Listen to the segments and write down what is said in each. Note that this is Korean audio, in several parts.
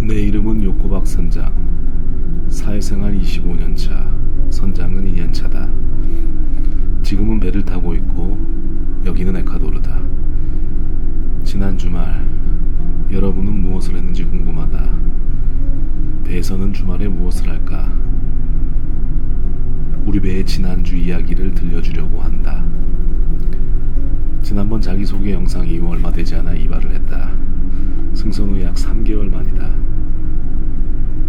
내 이름은 요코박 선장. 사회생활 25년차, 선장은 2년차다. 지금은 배를 타고 있고 여기는 에콰도르다. 지난 주말 여러분은 무엇을 했는지 궁금하다. 배에서는 주말에 무엇을 할까? 우리 배의 지난주 이야기를 들려주려고 한다. 지난번 자기소개 영상 이후 얼마 되지 않아 이발을 했다. 승선 후 약 3개월 만이다.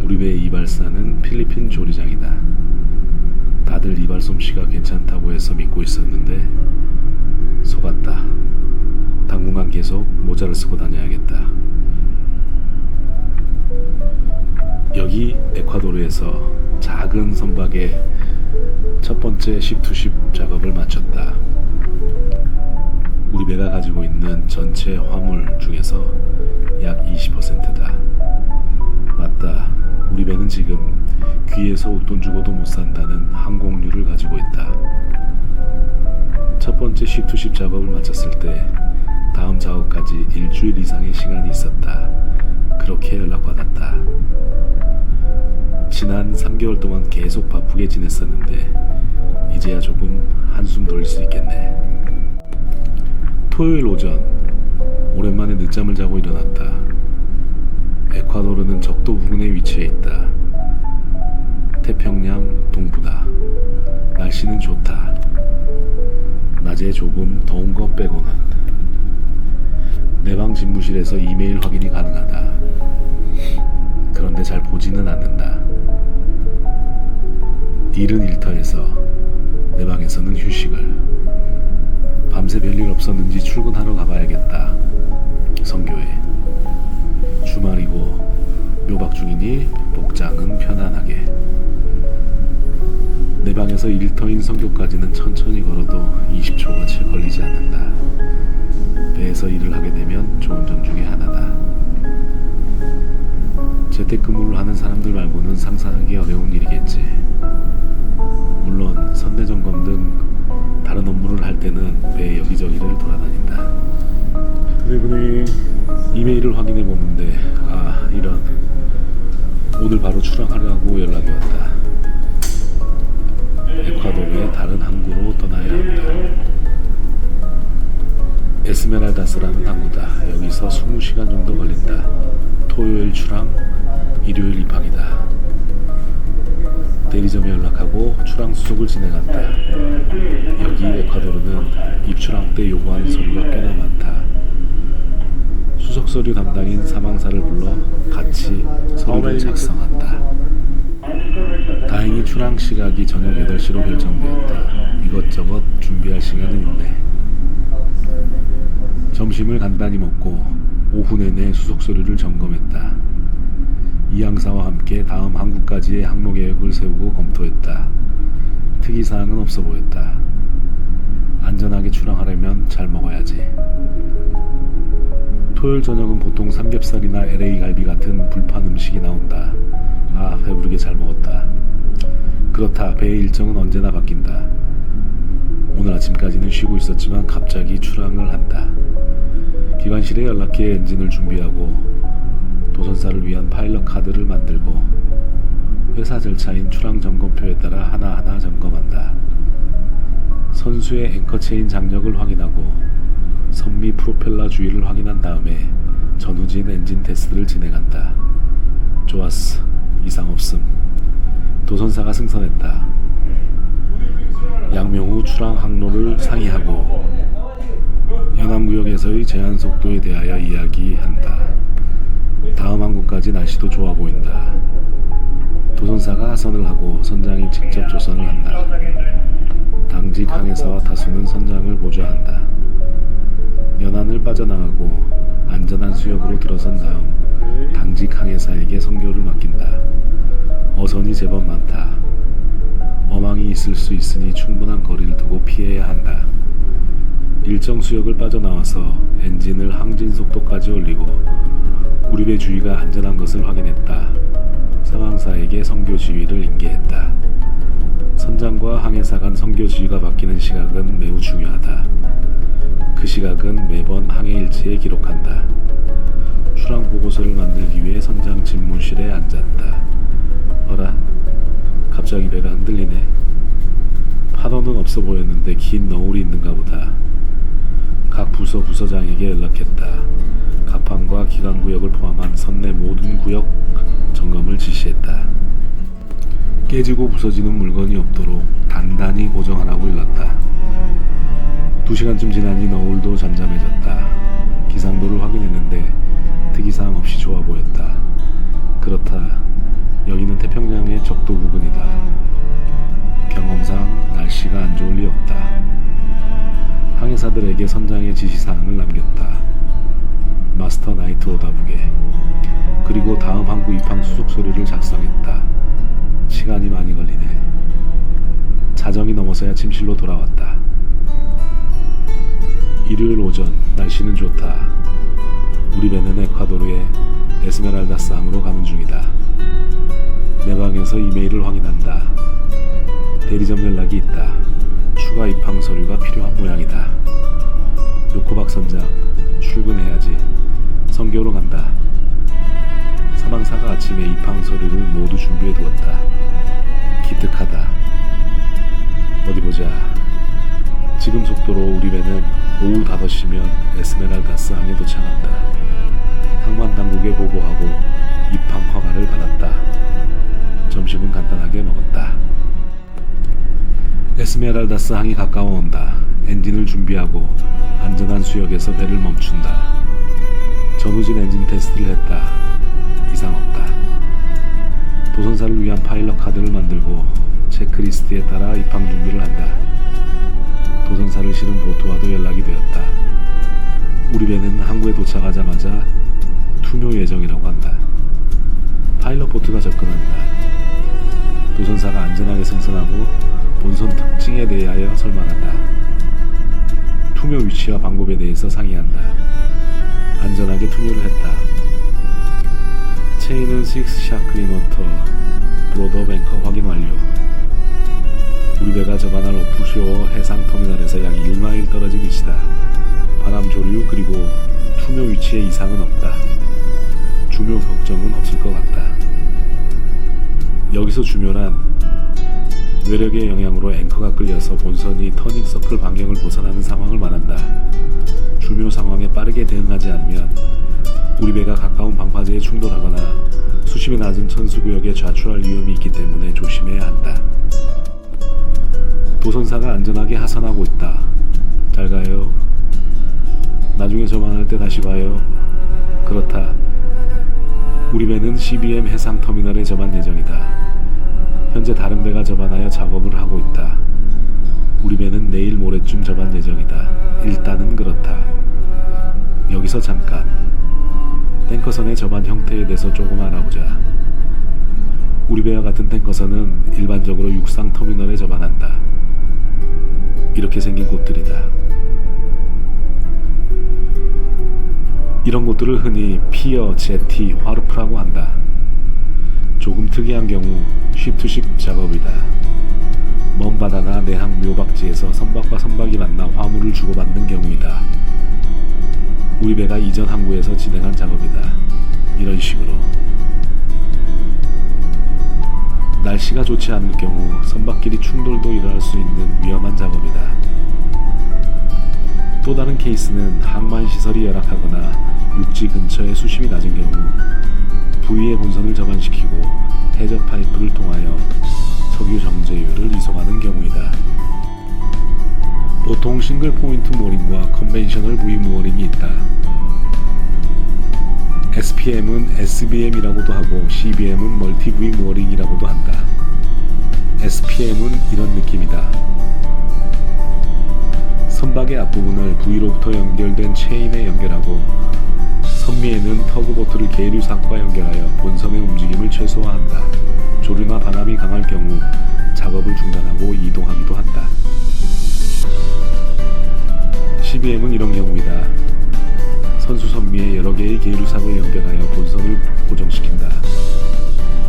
우리 배의 이발사는 필리핀 조리장이다. 다들 이발 솜씨가 괜찮다고 해서 믿고 있었는데 속았다. 당분간 계속 모자를 쓰고 다녀야겠다. 여기 에콰도르에서 작은 선박의 첫 번째 ship-to-ship 작업을 마쳤다. 우리 배가 가지고 있는 전체 화물 중에서 약 20%다. 맞다. 우리 배는 지금 귀에서 웃돈 주고도 못 산다는 항공료를 가지고 있다. 첫 번째 ship-to-ship 작업을 마쳤을 때 다음 작업까지 일주일 이상의 시간이 있었다. 그렇게 연락받았다. 지난 3개월 동안 계속 바쁘게 지냈었는데 이제야 조금 한숨 돌릴 수 있겠네. 토요일 오전 오랜만에 늦잠을 자고 일어났다. 에콰도르는 적도 부근에 위치해 있다. 태평양 동부다. 날씨는 좋다. 낮에 조금 더운 것 빼고는. 내 방 집무실에서 이메일 확인이 가능하다. 그런데 잘 보지는 않는다. 일은 일터에서, 내 방에서는 휴식을. 밤새 별일 없었는지 출근하러 가봐야겠다. 선교회. 주말이고 묘박 중이니 복장은 편안하게. 내 방에서 일터인 선교까지는 천천히 걸어도 20초가 채 걸리지 않는다. 배에서 일을 하게 되면 좋은 점 중에 하나다. 재택근무를 하는 사람들 말고는 상상하기 어려운 일이겠지. 물론 선내점검 등 다른 업무를 할 때는 배 여기저기를 돌아다닌다. 그리고 이메일을 확인해 보는데 이런, 오늘 바로 출항하려고 연락이 왔다. 에콰도르의 다른 항구로 떠나야 한다. 에스메랄다스라는 항구다. 여기서 20시간 정도 걸린다. 토요일 출항, 일요일 입항이다. 대리점에 연락하고 출항 수속을 진행한다. 여기 에콰도르는 입출항 때 요구하는 서류가 꽤나 많다. 수속 서류 담당인 사망사를 불러 같이 서류를 작성한다. 다행히 출항 시각이 저녁 8시로 결정되었다. 이것저것 준비할 시간은 있네. 점심을 간단히 먹고 오후 내내 수속 서류를 점검했다. 이항사와 함께 다음 항구까지의 항로 계획을 세우고 검토했다. 특이사항은 없어 보였다. 안전하게 출항하려면 잘 먹어야지. 토요일 저녁은 보통 삼겹살이나 LA 갈비 같은 불판 음식이 나온다. 배부르게 잘 먹었다. 그렇다. 배의 일정은 언제나 바뀐다. 오늘 아침까지는 쉬고 있었지만 갑자기 출항을 한다. 기관실에 연락해 엔진을 준비하고 도선사를 위한 파일럿 카드를 만들고 회사 절차인 출항 점검표에 따라 하나하나 점검한다. 선수의 앵커 체인 장력을 확인하고 선미 프로펠러 주위를 확인한 다음에 전후진 엔진 테스트를 진행한다. 좋았어. 이상 없음. 도선사가 승선했다. 양명 후 출항 항로를 상의하고 연암구역에서의 제한 속도에 대하여 이야기한다. 다음 항구까지 날씨도 좋아 보인다. 도선사가 하선을 하고 선장이 직접 조선을 한다. 당직 항해사와 타수는 선장을 보좌한다. 연안을 빠져나가고 안전한 수역으로 들어선 다음 당직 항해사에게 선교를 맡긴다. 어선이 제법 많다. 어망이 있을 수 있으니 충분한 거리를 두고 피해야 한다. 일정 수역을 빠져나와서 엔진을 항진 속도까지 올리고 우리 배 주위가 안전한 것을 확인했다. 상황사에게 선교 지휘를 인계했다. 선장과 항해사 간 선교 지휘가 바뀌는 시각은 매우 중요하다. 그 시각은 매번 항해 일지에 기록한다. 출항 보고서를 만들기 위해 선장 집무실에 앉았다. 어라? 갑자기 배가 흔들리네. 파도는 없어 보였는데 긴 너울이 있는가 보다. 각 부서 부서장에게 연락했다. 갑판과 기관구역을 포함한 선내 모든 구역 점검을 지시했다. 깨지고 부서지는 물건이 없도록 단단히 고정하라고 일렀다. 2시간쯤 지나니 너울도 잠잠해졌다. 기상도를 확인했는데 특이사항 없이 좋아 보였다. 그렇다. 여기는 태평양의 적도 부근이다. 경험상 날씨가 안 좋을 리 없다. 항해사들에게 선장의 지시사항을 남겼다. 마스터 나이트 오다북에. 그리고 다음 항구 입항 수속서류를 작성했다. 시간이 많이 걸리네. 자정이 넘어서야 침실로 돌아왔다. 일요일 오전 날씨는 좋다. 우리 배는 에콰도르의 에스메랄다스 항으로 가는 중이다. 내 방에서 이메일을 확인한다. 대리점 연락이 있다. 추가 입항 서류가 필요한 모양이다. 요코박 선장, 출근해야지. 선교로 간다. 사망사가 아침에 입항 서류를 모두 준비해 두었다. 기특하다. 어디 보자. 지금 속도로 우리 배는 오후 5시면 에스메랄다스 항에 도착한다. 항만 당국에 보고하고 입항 허가를 받았다. 점심은 간단하게 먹었다. 에스메랄다스 항이 가까워 온다. 엔진을 준비하고 안전한 수역에서 배를 멈춘다. 전후진 엔진 테스트를 했다. 이상 없다. 도선사를 위한 파일럿 카드를 만들고 체크리스트에 따라 입항 준비를 한다. 도선사를 실은 보트와도 연락이 되었다. 우리 배는 항구에 도착하자마자 투묘 예정이라고 한다. 파일럿 보트가 접근한다. 도선사가 안전하게 승선하고 본선 특징에 대하여 설명한다. 투묘 위치와 방법에 대해서 상의한다. 안전하게 투묘를 했다. 체인은 6 샤클리노터 브로더 뱅커 확인 완료. 우리 배가 저반할 오프쇼어 해상터미널에서 약 1마일 떨어진 위치다. 바람 조류 그리고 투묘 위치에 이상은 없다. 주묘 걱정은 없을 것 같다. 여기서 주묘란 외력의 영향으로 앵커가 끌려서 본선이 터닝 서클 반경을 벗어나는 상황을 말한다. 주묘 상황에 빠르게 대응하지 않으면 우리 배가 가까운 방파제에 충돌하거나 수심이 낮은 천수구역에 좌출할 위험이 있기 때문에 조심해야 한다. 도선사가 안전하게 하선하고 있다. 잘 가요. 나중에 저만할 때 다시 봐요. 그렇다. 우리 배는 CBM 해상터미널에 접안 예정이다. 현재 다른 배가 접안하여 작업을 하고 있다. 우리 배는 내일 모레쯤 접안 예정이다. 일단은 그렇다. 여기서 잠깐. 탱커선의 접안 형태에 대해서 조금 알아보자. 우리 배와 같은 탱커선은 일반적으로 육상 터미널에 접안한다. 이렇게 생긴 곳들이다. 이런 곳들을 흔히 피어, 제티, 화르프라고 한다. 조금 특이한 경우 쉬프트식 작업이다. 먼 바다나 내항 묘박지에서 선박과 선박이 만나 화물을 주고받는 경우이다. 우리 배가 이전 항구에서 진행한 작업이다. 이런 식으로. 날씨가 좋지 않을 경우 선박끼리 충돌도 일어날 수 있는 위험한 작업이다. 또 다른 케이스는 항만 시설이 열악하거나 육지 근처에 수심이 낮은 경우 부위의 본선을 접안시키고 해저 파이프를 통하여 석유 정제유를 이송하는 경우이다. 보통 싱글 포인트 모링과 컨벤셔널 부위 무어링이 있다. SPM은 SBM이라고도 하고 CBM은 멀티 부위 무어링이라고도 한다. SPM은 이런 느낌이다. 선박의 앞부분을 부위로부터 연결된 체인에 연결하고 선미에는 터그보트를 계류삭과 연결하여 본선의 움직임을 최소화한다. 조류나 바람이 강할 경우 작업을 중단하고 이동하기도 한다. CBM은 이런 경우이다. 선수 선미에 여러 개의 계류삭을 연결하여 본선을 고정시킨다.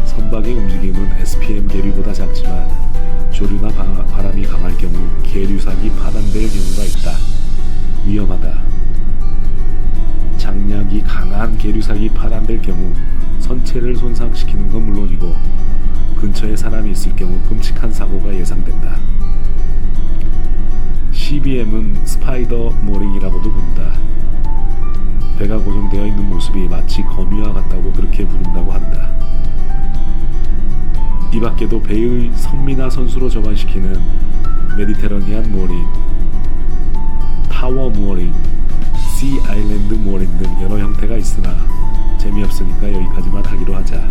선박의 움직임은 SPM 계류보다 작지만 조류나 바람이 강할 경우 계류삭이 파단될 경우가 있다. 위험하다. 장력이 강한 계류삭이 파단될 경우 선체 신체를 손상시키는 건 물론이고 근처에 사람이 있을 경우 끔찍한 사고가 예상된다. CBM은 스파이더 모링이라고도 부른다. 배가 고정되어 있는 모습이 마치 거미와 같다고 그렇게 부른다고 한다. 이 밖에도 배의 선미나 선수로 접안시키는 메디테러니안 모링, 타워 모링, 씨 아일랜드 모링 등 여러 형태가 있으나 재미없으니까 여기까지만 하기로 하자.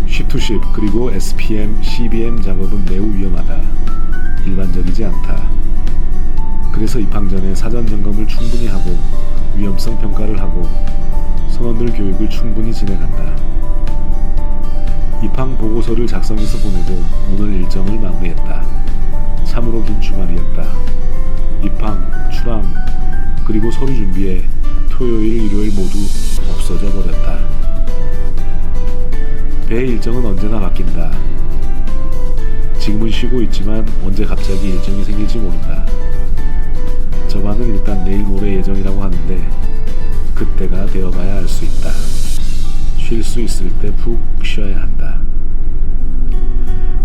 쉽투쉽 그리고 SPM, CBM 작업은 매우 위험하다. 일반적이지 않다. 그래서 입항 전에 사전 점검을 충분히 하고 위험성 평가를 하고 선원들 교육을 충분히 진행한다. 입항 보고서를 작성해서 보내고 오늘 일정을 마무리했다. 참으로 긴 주말이었다. 입항, 출항, 그리고 서류 준비에 토요일, 일요일 모두 없어져 버렸다. 배의 일정은 언제나 바뀐다. 지금은 쉬고 있지만 언제 갑자기 일정이 생길지 모른다. 저반은 일단 내일 모레 예정이라고 하는데 그때가 되어봐야 알 수 있다. 쉴 수 있을 때 푹 쉬어야 한다.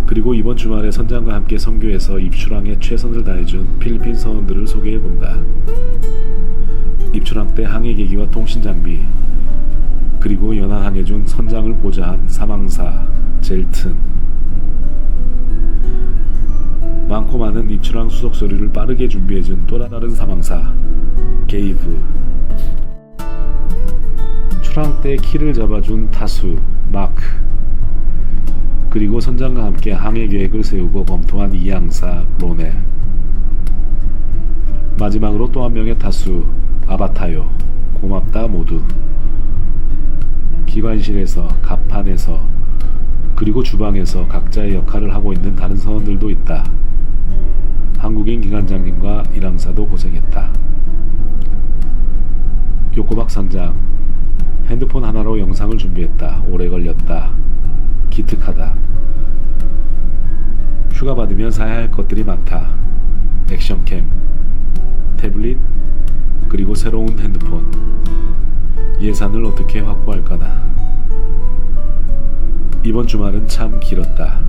그리고 이번 주말에 선장과 함께 선교에서 입출항에 최선을 다해준 필리핀 선원들을 소개해본다. 입출항 때 항해계기와 통신장비, 그리고 연합항해중 선장을 보좌한 사망사 젤튼, 많고 많은 입출항 수속 서류를 빠르게 준비해준 또 다른 사망사 게이브, 출항 때 키를 잡아준 타수 마크, 그리고 선장과 함께 항해 계획을 세우고 검토한 이항사 로넬, 마지막으로 또 한 명의 타수 아바타요. 고맙다 모두. 기관실에서, 갑판에서, 그리고 주방에서 각자의 역할을 하고 있는 다른 선원들도 있다. 한국인 기관장님과 일항사도 고생했다. 요코박 선장, 핸드폰 하나로 영상을 준비했다. 오래 걸렸다. 기특하다. 휴가 받으면 사야 할 것들이 많다. 액션캠, 태블릿, 그리고 새로운 핸드폰. 예산을 어떻게 확보할까나. 이번 주말은 참 길었다.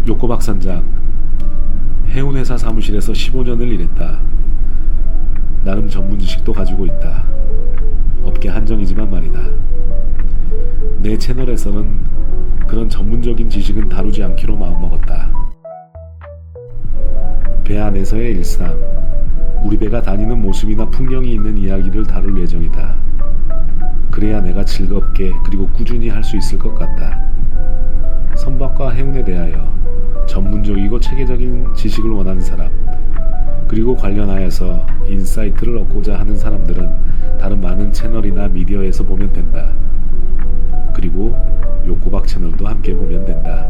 요코박 선장, 해운회사 사무실에서 15년을 일했다. 나름 전문 지식도 가지고 있다. 업계 한정이지만 말이다. 내 채널에서는 그런 전문적인 지식은 다루지 않기로 마음먹었다. 배 안에서의 일상, 우리 배가 다니는 모습이나 풍경이 있는 이야기를 다룰 예정이다. 그래야 내가 즐겁게 그리고 꾸준히 할 수 있을 것 같다. 선박과 해운에 대하여 전문적이고 체계적인 지식을 원하는 사람, 그리고 관련하여서 인사이트를 얻고자 하는 사람들은 다른 많은 채널이나 미디어에서 보면 된다. 그리고 요코박 채널도 함께 보면 된다.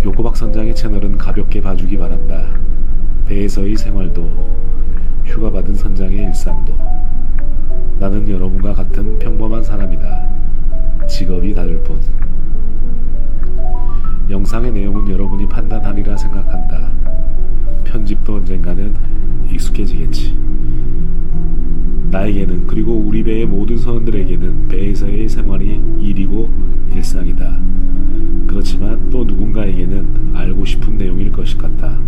요코박 선장의 채널은 가볍게 봐주기 바란다. 배에서의 생활도, 휴가 받은 선장의 일상도. 나는 여러분과 같은 평범한 사람이다. 직업이 다를 뿐. 영상의 내용은 여러분이 판단하리라 생각한다. 편집도 언젠가는 익숙해지겠지. 나에게는, 그리고 우리 배의 모든 선원들에게는 배에서의 생활이 일이고 일상이다. 그렇지만 또 누군가에게는 알고 싶은 내용일 것일 같다.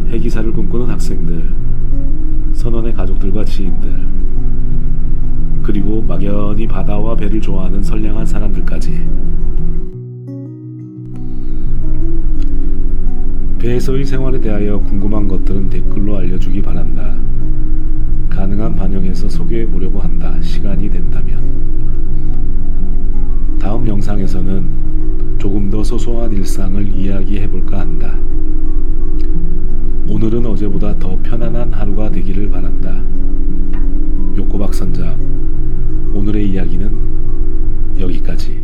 해기사를 꿈꾸는 학생들, 선원의 가족들과 지인들, 그리고 막연히 바다와 배를 좋아하는 선량한 사람들까지. 배에서의 생활에 대하여 궁금한 것들은 댓글로 알려주기 바란다. 가능한 반영해서 소개해보려고 한다. 시간이 된다면. 다음 영상에서는 조금 더 소소한 일상을 이야기해볼까 한다. 오늘은 어제보다 더 편안한 하루가 되기를 바란다. 요코박 선장, 오늘의 이야기는 여기까지.